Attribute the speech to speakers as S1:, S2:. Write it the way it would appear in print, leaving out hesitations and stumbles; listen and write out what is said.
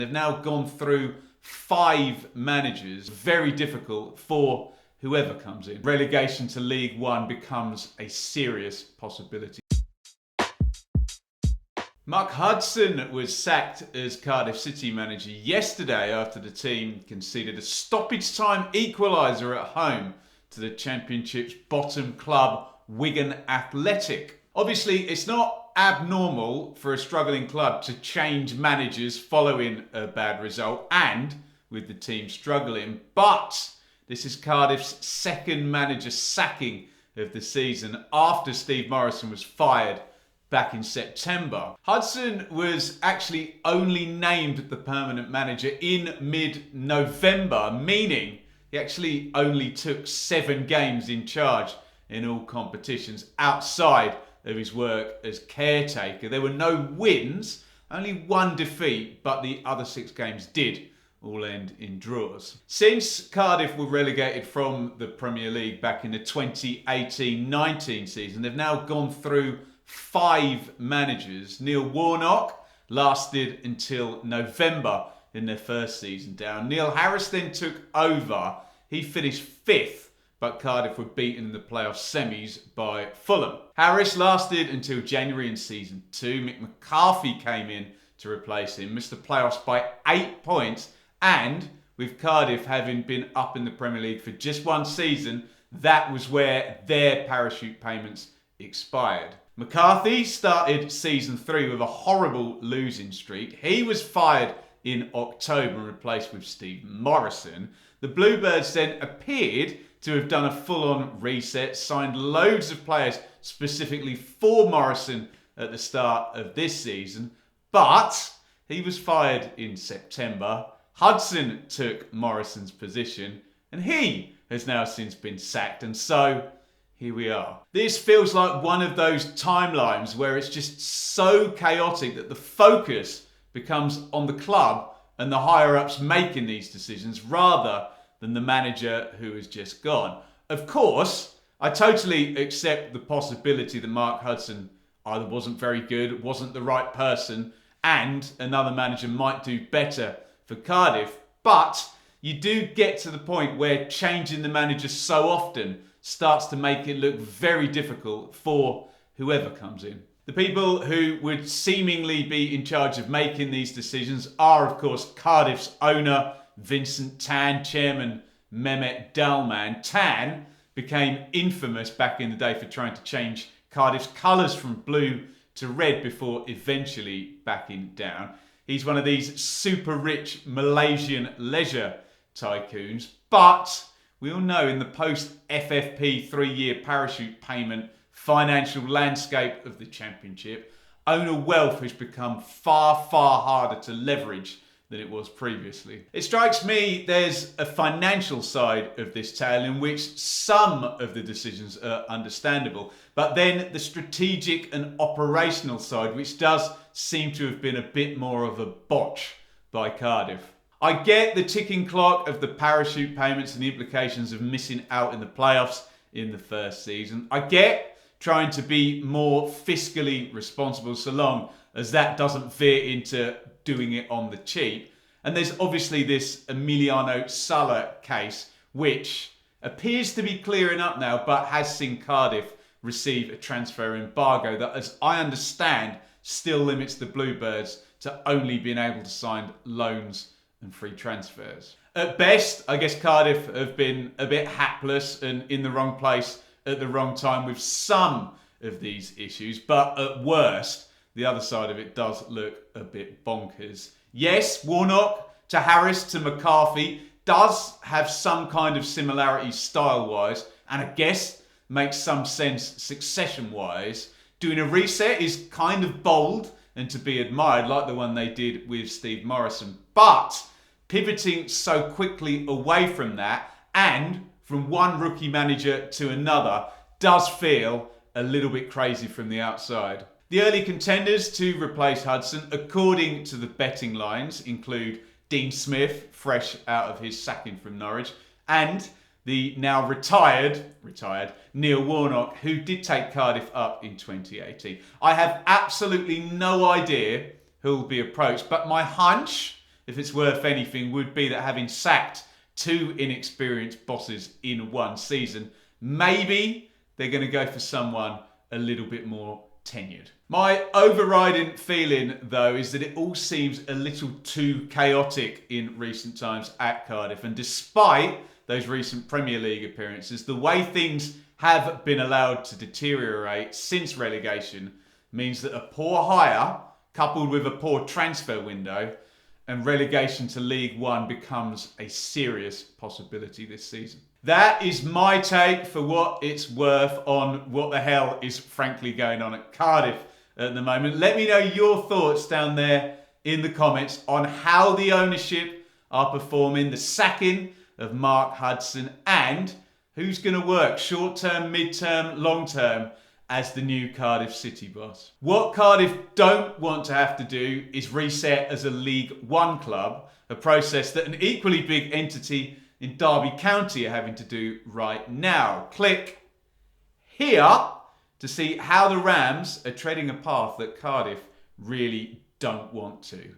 S1: They've now gone through 5 managers. Very difficult for whoever comes in. Relegation to League One becomes a serious possibility. Mark Hudson was sacked as Cardiff City manager yesterday after the team conceded a stoppage time equaliser at home to the Championship's bottom club, Wigan Athletic. Obviously, it's not abnormal for a struggling club to change managers following a bad result and with the team struggling, but this is Cardiff's second manager sacking of the season after Steve Morison was fired back in September. Hudson was actually only named the permanent manager in mid-November, meaning he actually only took 7 games in charge in all competitions outside of his work as caretaker. There were no wins, only 1 defeat, but the other 6 games did all end in draws. Since Cardiff were relegated from the Premier League back in the 2018-19 season, they've now gone through 5 managers. Neil Warnock lasted until November in their first season down. Neil Harris then took over. He finished 5th, but Cardiff were beaten in the playoff semis by Fulham. Harris lasted until January in season 2. Mick McCarthy came in to replace him, missed the playoffs by 8 points, and with Cardiff having been up in the Premier League for just 1 season, that was where their parachute payments expired. McCarthy started season 3 with a horrible losing streak. He was fired in October and replaced with Steve Morison. The Bluebirds then appeared to have done a full-on reset, signed loads of players specifically for Morison at the start of this season, but he was fired in September. Hudson took Morison's position and he has now since been sacked, and so here we are. This feels like one of those timelines where it's just so chaotic that the focus becomes on the club and the higher-ups making these decisions rather than the manager who has just gone. Of course, I totally accept the possibility that Mark Hudson either wasn't very good, wasn't the right person, and another manager might do better for Cardiff. But you do get to the point where changing the manager so often starts to make it look very difficult for whoever comes in. The people who would seemingly be in charge of making these decisions are, of course, Cardiff's owner, Vincent Tan, chairman Mehmet Dalman. Tan became infamous back in the day for trying to change Cardiff's colours from blue to red before eventually backing down. He's one of these super rich Malaysian leisure tycoons, but we all know in the post-FFP 3-year parachute payment financial landscape of the Championship, owner wealth has become far, far harder to leverage than it was previously. It strikes me there's a financial side of this tale in which some of the decisions are understandable, but then the strategic and operational side, which does seem to have been a bit more of a botch by Cardiff. I get the ticking clock of the parachute payments and the implications of missing out in the playoffs in the first season. I get trying to be more fiscally responsible so long as that doesn't veer into doing it on the cheap. And there's obviously this Emiliano Sala case, which appears to be clearing up now, but has seen Cardiff receive a transfer embargo that, as I understand, still limits the Bluebirds to only being able to sign loans and free transfers. At best, I guess Cardiff have been a bit hapless and in the wrong place at the wrong time with some of these issues, but at worst, the other side of it does look a bit bonkers. Yes, Warnock to Harris to McCarthy does have some kind of similarity style-wise, and I guess makes some sense succession-wise. Doing a reset is kind of bold and to be admired, like the one they did with Steve Morison, but pivoting so quickly away from that and from one rookie manager to another does feel a little bit crazy from the outside. The early contenders to replace Hudson, according to the betting lines, include Dean Smith, fresh out of his sacking from Norwich, and the now retired Neil Warnock, who did take Cardiff up in 2018. I have absolutely no idea who will be approached, but my hunch if it's worth anything, would be that having sacked two inexperienced bosses in one season, maybe they're going to go for someone a little bit more tenured. My overriding feeling, though, is that it all seems a little too chaotic in recent times at Cardiff. And despite those recent Premier League appearances, the way things have been allowed to deteriorate since relegation means that a poor hire, coupled with a poor transfer window, and relegation to League One becomes a serious possibility this season. That is my take, for what it's worth, on what the hell is frankly going on at Cardiff at the moment. Let me know your thoughts down there in the comments on how the ownership are performing, the sacking of Mark Hudson, and who's going to work short-term, mid-term, long-term as the new Cardiff City boss. What Cardiff don't want to have to do is reset as a League One club, a process that an equally big entity in Derby County are having to do right now. Click here to see how the Rams are treading a path that Cardiff really don't want to.